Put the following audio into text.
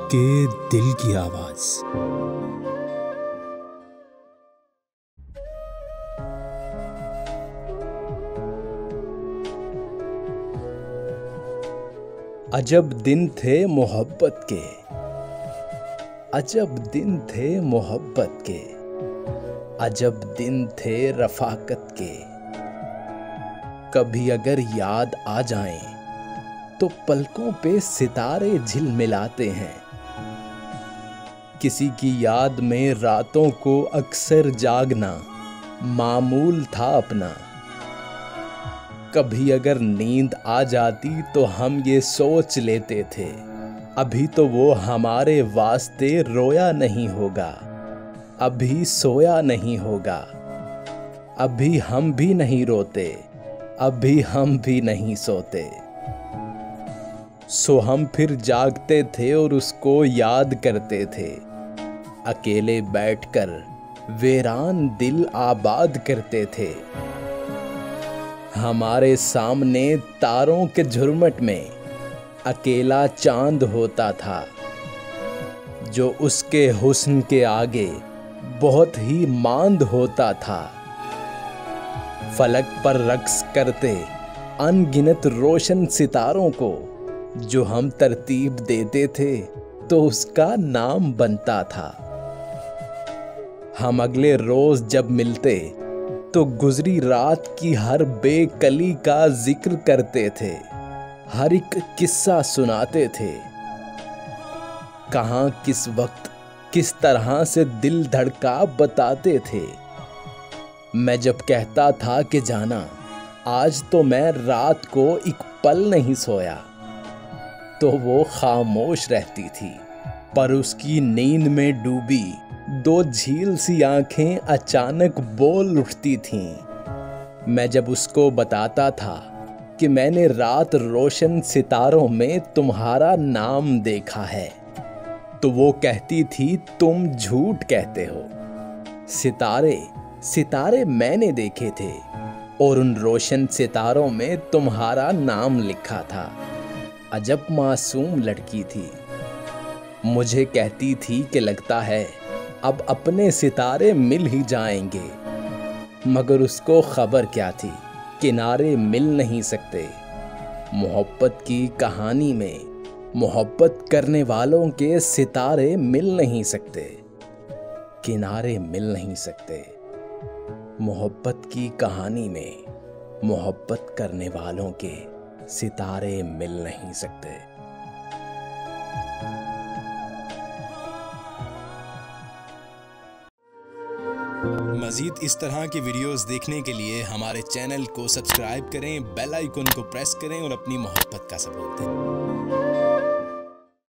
आपके दिल की आवाज। अजब दिन थे मोहब्बत के, अजब दिन थे मोहब्बत के, अजब दिन थे रफ़ाकत के। कभी अगर याद आ जाएं तो पलकों पे सितारे झिलमिलाते हैं। किसी की याद में रातों को अक्सर जागना मामूल था अपना। कभी अगर नींद आ जाती तो हम ये सोच लेते थे, अभी तो वो हमारे वास्ते रोया नहीं होगा, अभी सोया नहीं होगा। अभी हम भी नहीं रोते, अभी हम भी नहीं सोते। सो हम फिर जागते थे और उसको याद करते थे। अकेले बैठकर वीरान दिल आबाद करते थे। हमारे सामने तारों के झुरमुट में अकेला चांद होता था, जो उसके हुस्न के आगे बहुत ही मांद होता था। फलक पर रक्स करते अनगिनत रोशन सितारों को जो हम तरतीब देते थे तो उसका नाम बनता था। हम अगले रोज जब मिलते तो गुजरी रात की हर बेकली का जिक्र करते थे, हर एक किस्सा सुनाते थे। कहाँ किस वक्त किस तरह से दिल धड़का बताते थे। मैं जब कहता था कि जाना आज तो मैं रात को एक पल नहीं सोया, तो वो खामोश रहती थी, पर उसकी नींद में डूबी दो झील सी आंखें अचानक बोल उठती थीं। मैं जब उसको बताता था कि मैंने रात रोशन सितारों में तुम्हारा नाम देखा है, तो वो कहती थी तुम झूठ कहते हो। सितारे सितारे मैंने देखे थे और उन रोशन सितारों में तुम्हारा नाम लिखा था। अजब मासूम लड़की थी। मुझे कहती थी कि लगता है अब अपने सितारे मिल ही जाएंगे, मगर उसको खबर क्या थी, किनारे मिल नहीं सकते। मोहब्बत की कहानी में मोहब्बत करने वालों के सितारे मिल नहीं सकते, किनारे मिल नहीं सकते। मोहब्बत की कहानी में मोहब्बत करने वालों के सितारे मिल नहीं सकते। मज़ीद इस तरह की वीडियोस देखने के लिए हमारे चैनल को सब्सक्राइब करें, बेल आइकन को प्रेस करें और अपनी मोहब्बत का सबूत दें।